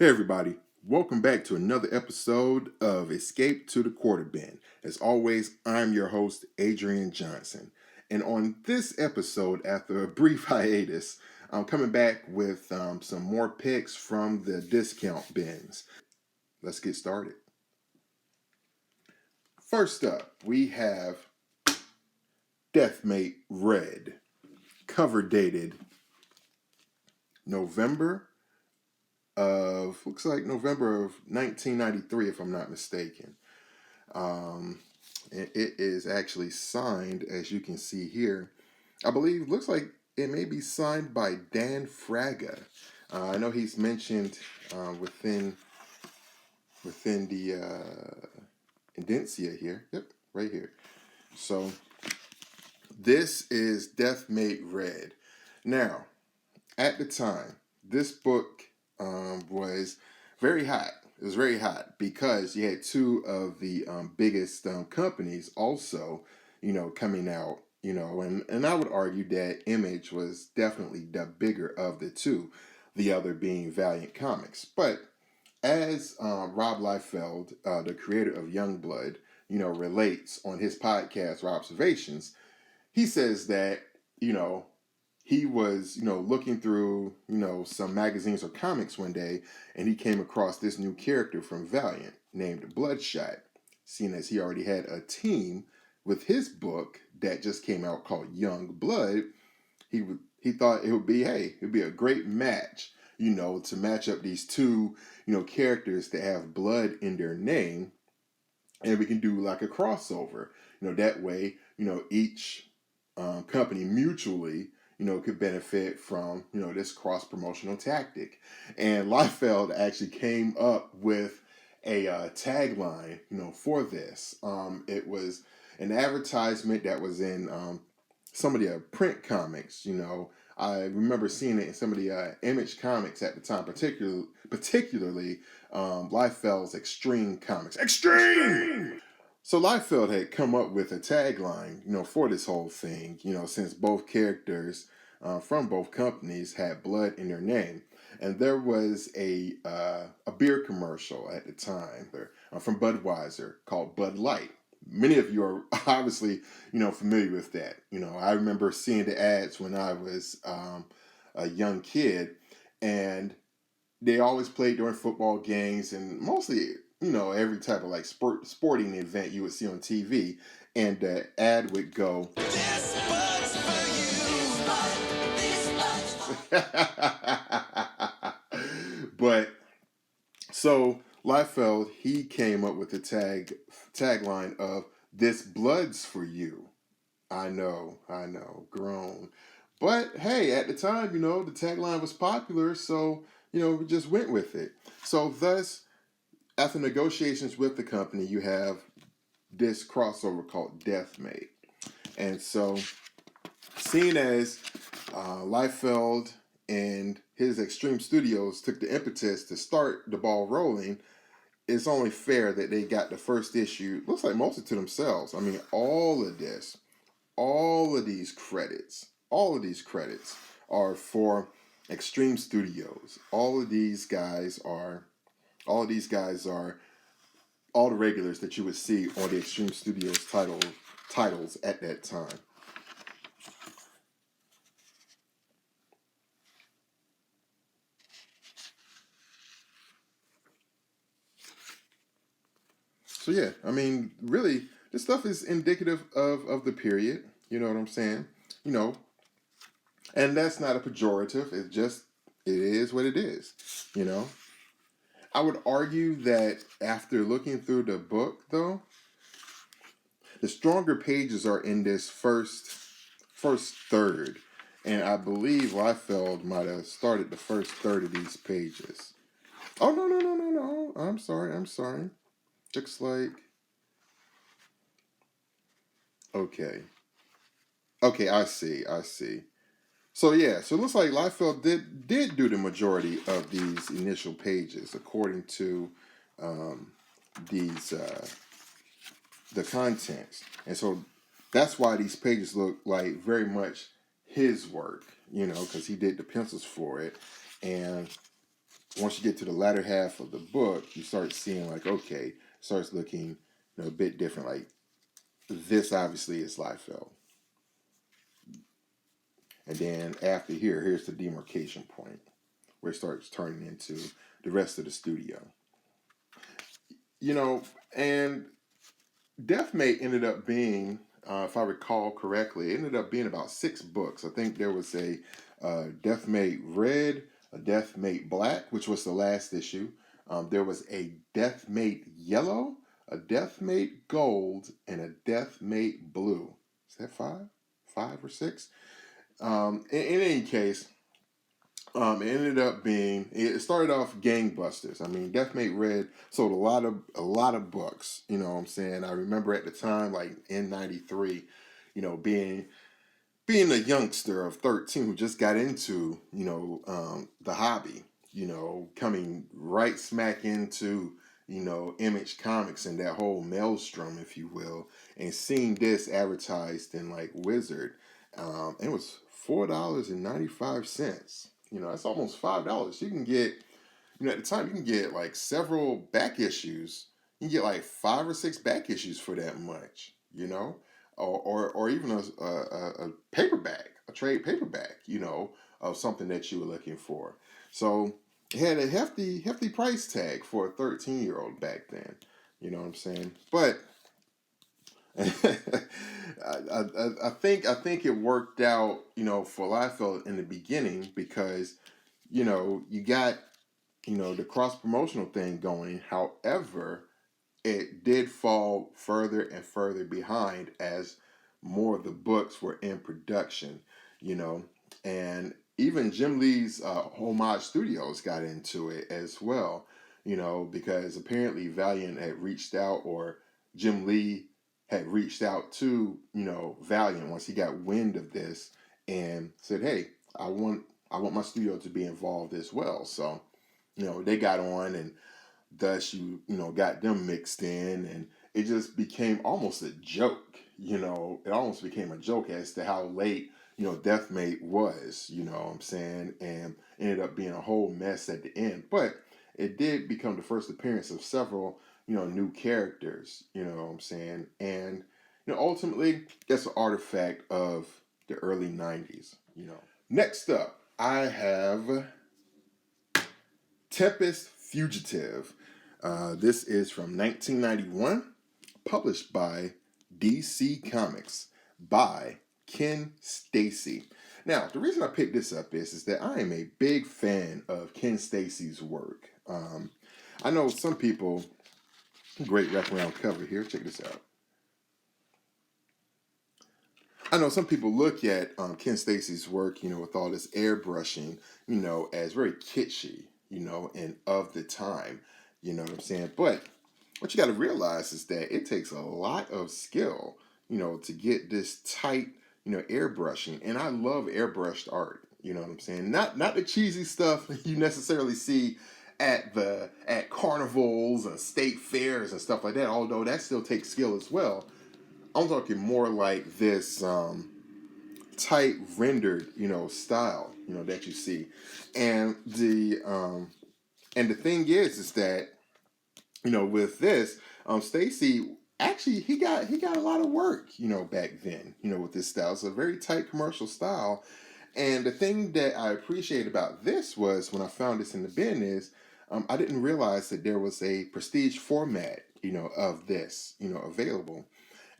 Hey everybody, welcome back to another episode of Escape to the Quarter Bin. As always, I'm your host, Adrian Johnson. And on this episode, after a brief hiatus, I'm coming back with some more picks from the discount bins. Let's get started. First up, we have Deathmate Red, cover dated looks like November of 1993, if I'm not mistaken. It is actually signed, as you can see here. I believe, looks like it may be signed by Dan Fraga. I know he's mentioned within the indentia here. Yep, right here. So this is Deathmate Red. Now, at the time, this book was very hot. It was very hot because you had two of the biggest companies also, coming out, and I would argue that Image was definitely the bigger of the two, the other being Valiant Comics. But as Rob Liefeld, the creator of Youngblood, relates on his podcast, Observations, he says that, he was, looking through, some magazines or comics one day, and he came across this new character from Valiant named Bloodshot, seeing as he already had a team with his book that just came out called Young Blood. He thought it'd be a great match, to match up these two, characters that have blood in their name, and we can do like a crossover. That way, each company mutually, could benefit from, this cross-promotional tactic. And Liefeld actually came up with a tagline, for this. It was an advertisement that was in some of the print comics, I remember seeing it in some of the Image comics at the time, particularly Liefeld's Extreme comics. Extreme! So Liefeld had come up with a tagline, for this whole thing, since both characters from both companies had blood in their name. And there was a beer commercial at the time from Budweiser called Bud Light. Many of you are obviously, familiar with that. I remember seeing the ads when I was a young kid, and they always played during football games and mostly, every type of like sporting event you would see on TV. And the ad would go, "This bud's for you." But so Liefeld, he came up with the tagline of "This blood's for you." I know, grown. But hey, at the time, the tagline was popular, so, we just went with it. So thus, after negotiations with the company, you have this crossover called Deathmate. And so, seeing as Liefeld and his Extreme Studios took the impetus to start the ball rolling, it's only fair that they got the first issue, looks like mostly to themselves. I mean, all of these credits are for Extreme Studios. All of these guys are all the regulars that you would see on the Extreme Studios titles at that time. So yeah, I mean, really, this stuff is indicative of the period. You know what I'm saying? And that's not a pejorative. It is what it is. I would argue that after looking through the book, though, the stronger pages are in this first third, and I believe Liefeld might have started the first third of these pages. Oh no! I'm sorry. Looks like okay. I see. So yeah, so it looks like Liefeld did do the majority of these initial pages according to these the contents, and so that's why these pages look like very much his work, because he did the pencils for it, and once you get to the latter half of the book, you start seeing like, okay, it starts looking, a bit different. Like this obviously is Liefeld. And then after here's the demarcation point where it starts turning into the rest of the studio. And Deathmate ended up being, if I recall correctly, it ended up being about 6 books. I think there was a Deathmate Red, a Deathmate Black, which was the last issue. There was a Deathmate Yellow, a Deathmate Gold, and a Deathmate Blue. Is that 5? 5 or 6? In any case, it ended up being. It started off gangbusters. I mean, Deathmate Red sold a lot of books. You know what I'm saying? I remember at the time, like in '93, being a youngster of 13 who just got into the hobby. Coming right smack into Image Comics and that whole maelstrom, if you will, and seeing this advertised in like Wizard, it was $4.95. That's almost $5. You can get, at the time, you can get like several back issues. You can get like 5 or 6 back issues for that much, or even a paperback, a trade paperback, of something that you were looking for. So it had a hefty price tag for a 13-year-old back then. You know what I'm saying? But I think it worked out, for Liefeld in the beginning because, you got, the cross promotional thing going. However, it did fall further and further behind as more of the books were in production, and even Jim Lee's Homage Studios got into it as well, because apparently Valiant had reached out, or Jim Lee had reached out to, Valiant once he got wind of this and said, hey, I want my studio to be involved as well. So, they got on, and thus got them mixed in, and it just became almost a joke. It almost became a joke as to how late Deathmate was, what I'm saying, and ended up being a whole mess at the end. But it did become the first appearance of several new characters, what I'm saying, and ultimately that's an artifact of the early 90s. Next up, I have Tempus Fugitive. This is from 1991, published by DC Comics by Ken Steacy. Now, the reason I picked this up is that I am a big fan of Ken Steacy's work. I know some people, great wraparound cover here, check this out. I know some people look at Ken Steacy's work, with all this airbrushing, as very kitschy, and of the time, you know what I'm saying? But what you got to realize is that it takes a lot of skill, to get this tight, airbrushing. And I love airbrushed art, you know what I'm saying? Not the cheesy stuff you necessarily see at carnivals and state fairs and stuff like that, although that still takes skill as well. I'm talking more like this tight rendered, style, that you see. And the thing is that, with this, Steacy actually he got a lot of work, back then, with this style. It's a very tight commercial style. And the thing that I appreciate about this was when I found this in the bin is I didn't realize that there was a prestige format, of this, available.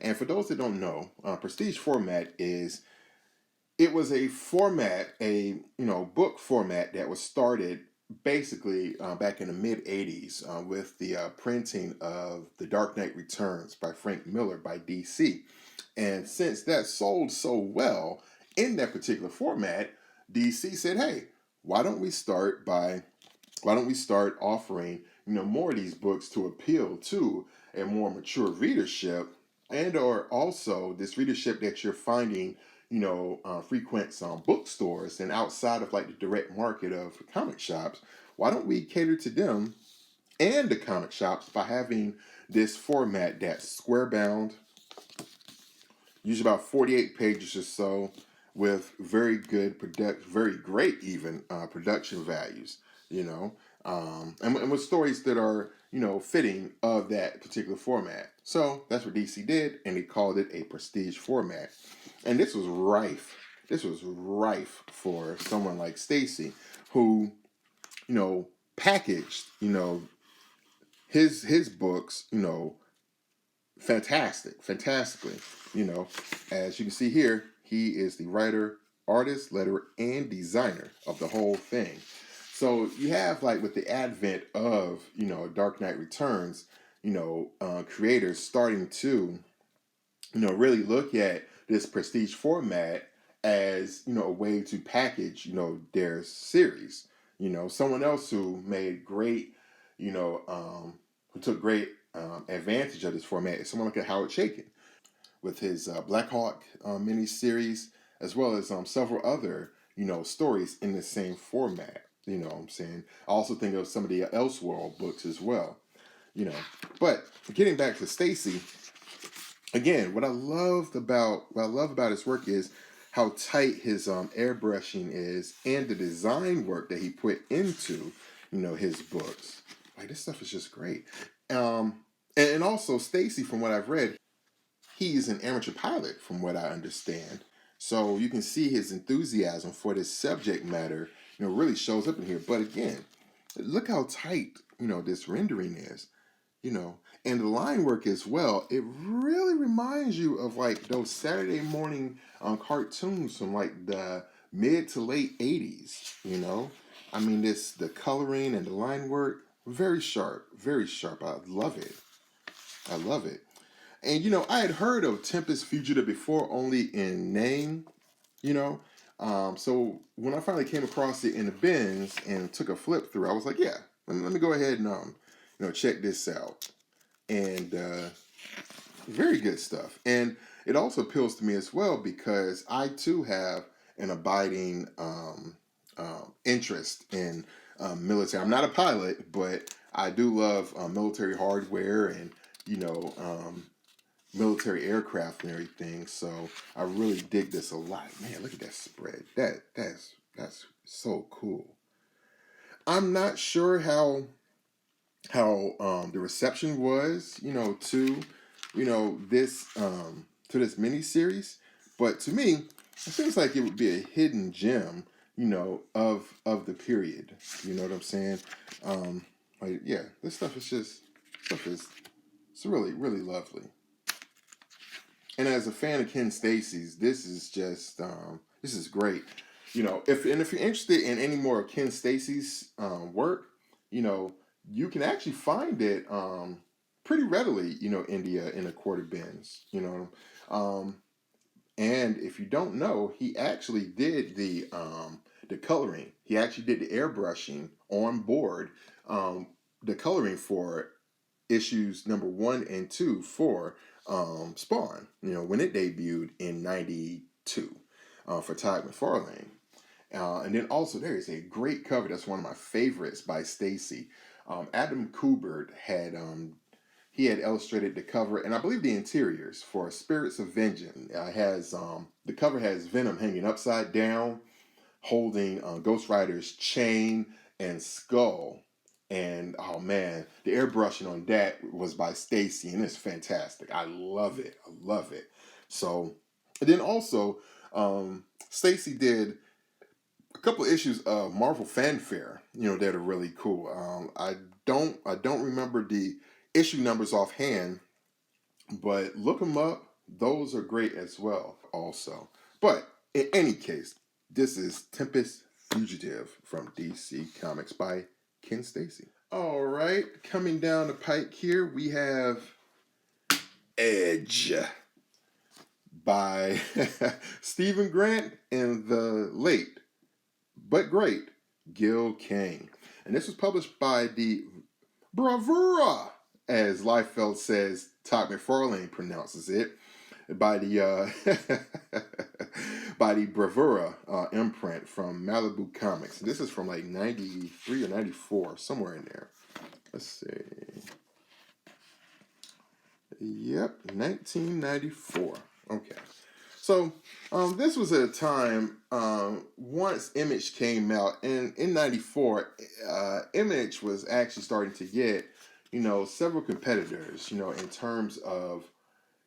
And for those that don't know, prestige format was a format, book format that was started basically back in the mid 80s with the printing of The Dark Knight Returns by Frank Miller by DC. And since that sold so well in that particular format, DC said, hey, why don't we start offering, more of these books to appeal to a more mature readership, and or also this readership that you're finding, frequents bookstores and outside of like the direct market of comic shops. Why don't we cater to them and the comic shops by having this format that's square bound, usually about 48 pages or so, with very good very great even production values, and with stories that are, fitting of that particular format. So that's what DC did, and he called it a prestige format. And this was rife. This was rife for someone like Steacy, who, packaged, his books, fantastically. As you can see here, he is the writer, artist, letterer, and designer of the whole thing. So you have, like, with the advent of, Dark Knight Returns, creators starting to, really look at this prestige format as, a way to package, their series. Someone else who made great, who took great advantage of this format is someone like Howard Chaykin with his Black Hawk miniseries, as well as several other, stories in the same format. You know what I'm saying? I also think of some of the Elseworld books as well. But getting back to Steacy, again, what I love about his work is how tight his airbrushing is, and the design work that he put into, his books. Like, this stuff is just great. And also Steacy, from what I've read, he's an amateur pilot, from what I understand. So you can see his enthusiasm for this subject matter, really shows up in here. But again, look how tight, this rendering is, and the line work as well. It really reminds you of, like, those Saturday morning cartoons from, like, the mid to late 80s, I mean, the coloring and the line work, very sharp, very sharp. I love it. I love it. And, I had heard of Tempus Fugitive before, only in name, so when I finally came across it in the bins and took a flip through, I was like, yeah, let me go ahead and, check this out. And very good stuff. And it also appeals to me as well because I, too, have an abiding interest in military. I'm not a pilot, but I do love military hardware and, military aircraft and everything. So I really dig this a lot. Man, look at that spread. That's so cool. I'm not sure how the reception was, to this to this miniseries, but to me, it seems like it would be a hidden gem, of the period. You know what I'm saying? Like, yeah, this stuff is it's really, really lovely. And as a fan of Ken Steacy's, this is just this is great. If you're interested in any more of Ken Steacy's work, you can actually find it pretty readily, India in a quarter bins, and if you don't know, he actually did the coloring. He actually did the airbrushing on board, the coloring for issues number 1 and 2 for Spawn, when it debuted in '92 for Todd McFarlane. And then also there is a great cover that's one of my favorites by Steacy. Adam Kubert had he had illustrated the cover and I believe the interiors for Spirits of Vengeance. The cover has Venom hanging upside down, holding Ghost Rider's chain and skull. And oh man, the airbrushing on that was by Steacy, and it's fantastic. I love it. I love it. So, and then also, Steacy did a couple of issues of Marvel Fanfare, that are really cool. I don't remember the issue numbers offhand, but look them up. Those are great as well, also. But in any case, this is Tempus Fugitive from DC Comics by Ken Steacy. All right, coming down the pike here, we have Edge by Stephen Grant and the late but great Gil Kane. And this was published by the Bravura, as Liefeld says Todd McFarlane pronounces it, by the by the Bravura imprint from Malibu Comics. And this is from like 93 or 94, somewhere in there. Let's see. Yep, 1994. Okay. So this was at a time once Image came out, and in '94, Image was actually starting to get, several competitors, in terms of,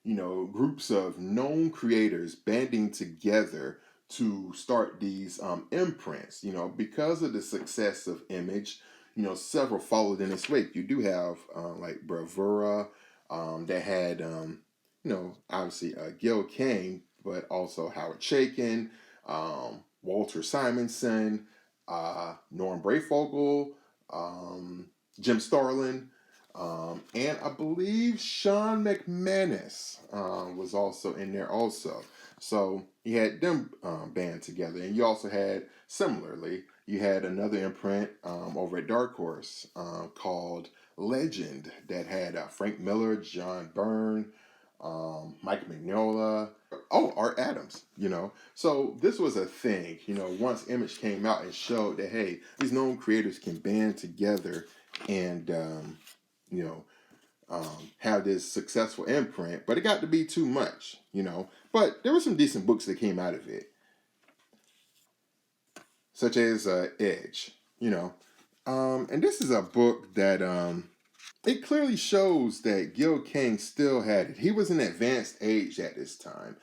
groups of known creators banding together to start these imprints. Because of the success of Image, several followed in its wake. You do have like Bravura, that had, obviously Gil Kane, but also Howard Chaykin, Walter Simonson, Norm Brayfogle, Jim Starlin, and I believe Sean McManus was also in there also. So you had them band together. And you also had, similarly, you had another imprint over at Dark Horse called Legend that had Frank Miller, John Byrne, Mike Mignola, Art Adams, So this was a thing, once Image came out and showed that, hey, these known creators can band together and, have this successful imprint, but it got to be too much, But there were some decent books that came out of it, such as Edge, And this is a book that it clearly shows that Gil Kane still had it. He was in advanced age at this time.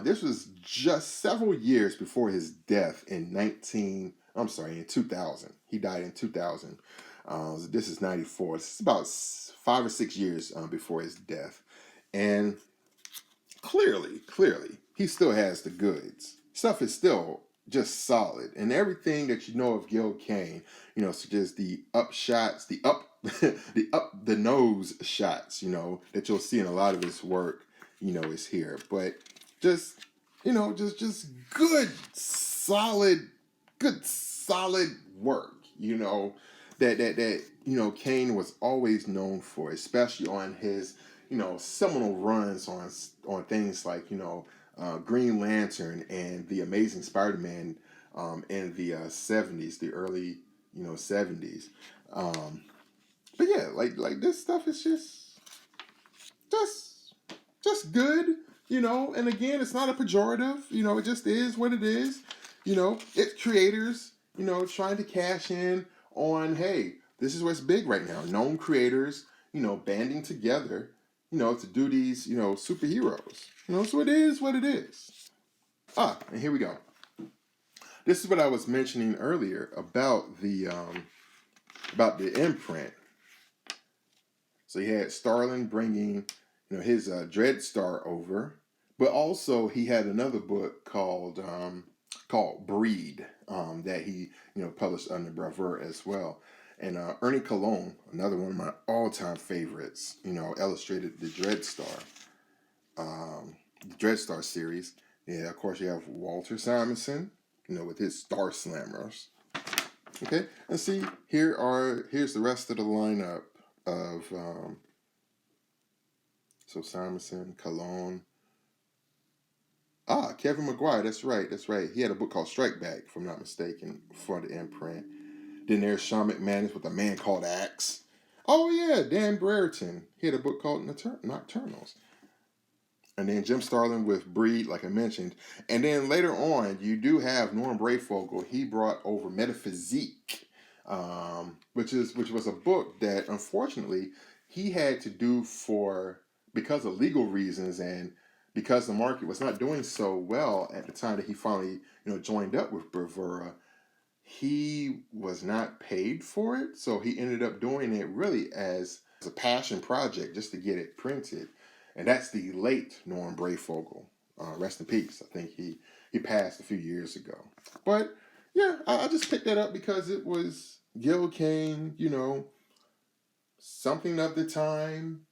This was just several years before his death in 2000. He died in 2000. This is 94. This is about 5 or 6 years before his death. And clearly, he still has the goods. Stuff is still just solid. And everything that you know of Gil Kane, such as the up shots, the up the nose shots, that you'll see in a lot of his work, is here. But just, just good solid work, that Kane was always known for, especially on his, seminal runs on things like, Green Lantern and the Amazing Spider-Man in the 70s, the early, 70s. But yeah, like this stuff is just good, and again, it's not a pejorative, it just is what it is. It's creators, trying to cash in on, hey, this is what's big right now. Known creators, banding together, to do these, superheroes. So it is what it is. And here we go. This is what I was mentioning earlier about the imprint. So he had Starlin bringing, his Dreadstar over, but also he had another book called Breed that he, published under Bravura as well. And Ernie Colon, another one of my all-time favorites, illustrated the Dreadstar series. Yeah, of course you have Walter Simonson, with his Star Slammers. Okay, and see, here's the rest of the lineup of so Simonson, Colon. Kevin McGuire, that's right. He had a book called Strike Back, if I'm not mistaken, for the imprint. Then there's Sean McManus with A Man Called Axe. Oh yeah, Dan Brereton. He had a book called Nocturnals. And then Jim Starlin with Breed, like I mentioned. And then later on, you do have Norm Brayfogle. He brought over Metaphysique, which was a book that, unfortunately, he had to do because of legal reasons and because the market was not doing so well at the time that he finally, joined up with Bravura. He was not paid for it, so he ended up doing it really as a passion project just to get it printed. And that's the late Norm Brayfogle. Rest in peace. I think he passed a few years ago. But yeah, I just picked that up because it was Gil Kane, something of the time.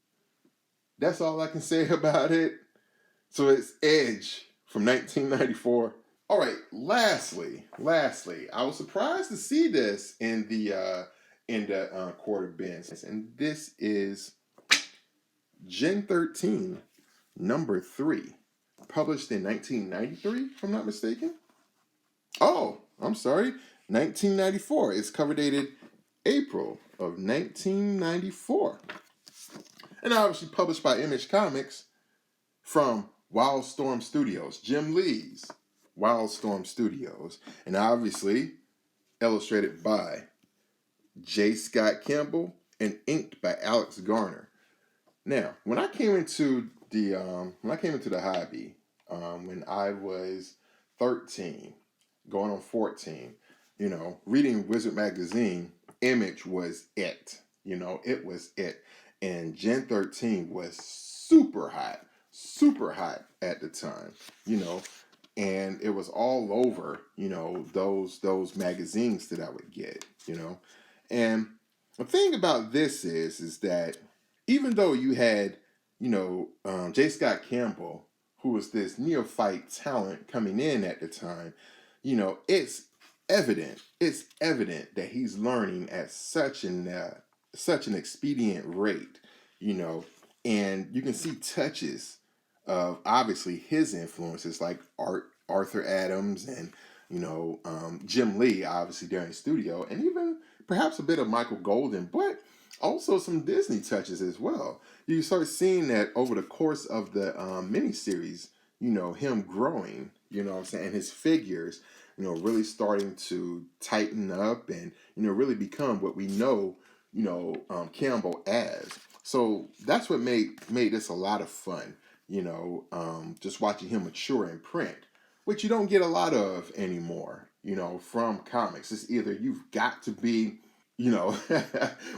That's all I can say about it. So it's Edge from 1994. All right, lastly, I was surprised to see this in the quarter bins, and this is Gen 13, number 3, published in 1993, if I'm not mistaken. Oh, I'm sorry, 1994. It's cover dated April of 1994, and obviously published by Image Comics from Wildstorm Studios, Jim Lee's Wildstorm Studios, and obviously illustrated by J. Scott Campbell and inked by Alex Garner. Now, when I came into the hobby, when I was 13, going on 14, reading Wizard magazine, Image was it. It was it, and Gen 13 was super hot at the time. And it was all over. Those magazines that I would get. And the thing about this is that even though you had, J. Scott Campbell, who was this neophyte talent coming in at the time, it's evident. It's evident that he's learning at such an expedient rate, and you can see touches of obviously his influences like Arthur Adams and Jim Lee, obviously during the studio, and even perhaps a bit of Michael Golden, but also some Disney touches as well. You start seeing that over the course of the miniseries, him growing, what I'm saying, and his figures, really starting to tighten up and, really become what we know, Campbell as. So that's what made this a lot of fun, just watching him mature in print, which you don't get a lot of anymore, from comics. It's either you've got to be,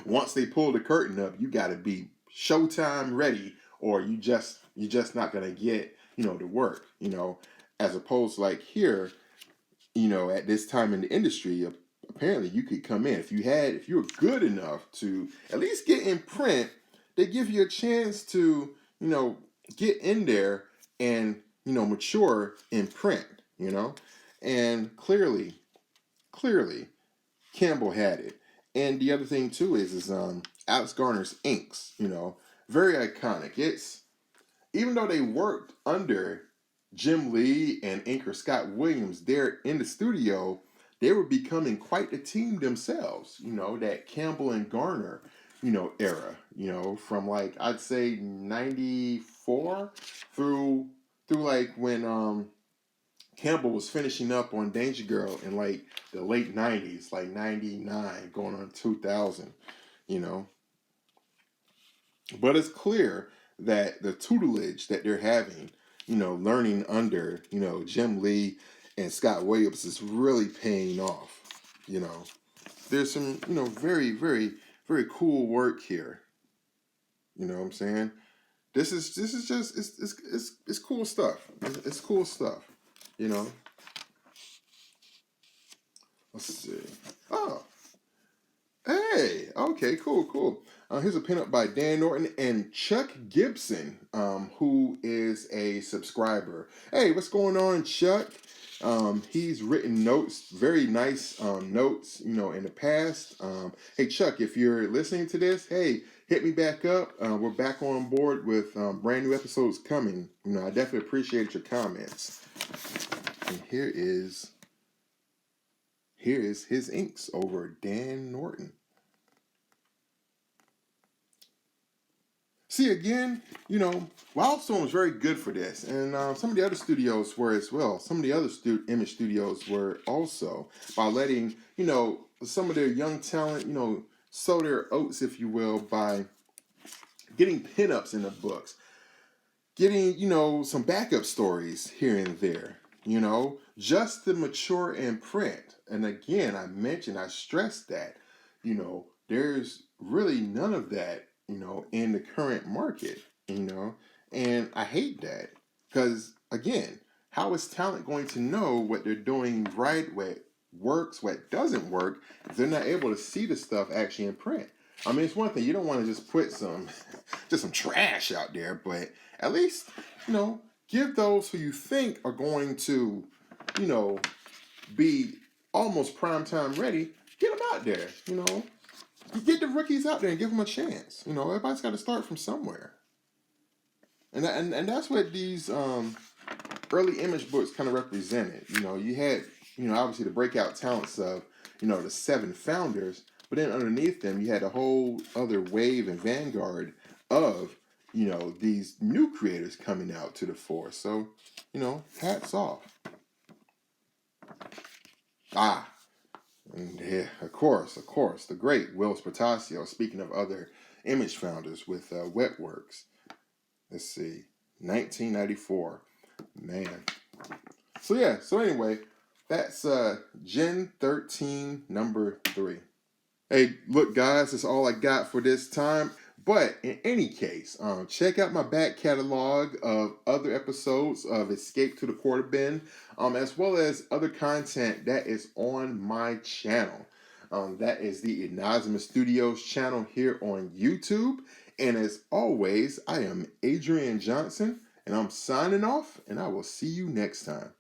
once they pull the curtain up, you got to be Showtime ready, or you're just not gonna get, the work, as opposed to like here, at this time in the industry, apparently you could come in if you were good enough to at least get in print. They give you a chance to, get in there and, mature in print, and clearly Campbell had it. And the other thing too is Alex Garner's inks, very iconic. It's, even though they worked under Jim Lee and inker Scott Williams there in the studio, they were becoming quite a team themselves, that Campbell and Garner, era, from like, I'd say 94 through like when Campbell was finishing up on Danger Girl in like the late 90s, like 99 going on 2000, But it's clear that the tutelage that they're having, learning under, Jim Lee and Scott Williams is really paying off. There's some, very, very, very cool work here. You know what I'm saying? This is just it's cool stuff. It's cool stuff. Let's see. Oh, hey. Okay. Cool. Here's a pinup by Dan Norton and Chuck Gibson, who is a subscriber. Hey, what's going on, Chuck? He's written notes, very nice notes, in the past. Hey, Chuck, if you're listening to this, hey, hit me back up. We're back on board with brand new episodes coming. I definitely appreciate your comments. And here is his inks over Dan Norton. See, again, Wildstorm was very good for this, and some of the other studios were as well. Some of the other image studios were also, by letting, some of their young talent, sow their oats, if you will, by getting pinups in the books, getting, some backup stories here and there, just to mature in print. And again, I stressed that, there's really none of that, in the current market, and I hate that because, again, how is talent going to know what they're doing right, what works, what doesn't work, if they're not able to see the stuff actually in print? I mean, it's one thing, you don't want to just put some trash out there, but at least, give those who you think are going to, be almost prime time ready, get them out there, You get the rookies out there and give them a chance. Everybody's got to start from somewhere. And that's what these early image books kind of represented. You had, obviously the breakout talents of, the 7 founders, but then underneath them you had a whole other wave and vanguard of, you know, these new creators coming out to the fore. So, you know, hats off. And yeah, of course, the great Will Spartasio. Speaking of other image founders with Wetworks. Let's see, 1994. Man. So yeah, so anyway, that's Gen 13 number 3. Hey, look guys, that's all I got for this time. But in any case, check out my back catalog of other episodes of Escape to the Quarter Bin, as well as other content that is on my channel. That is the Inazuma Studios channel here on YouTube. And as always, I am Adrian Johnson, and I'm signing off, and I will see you next time.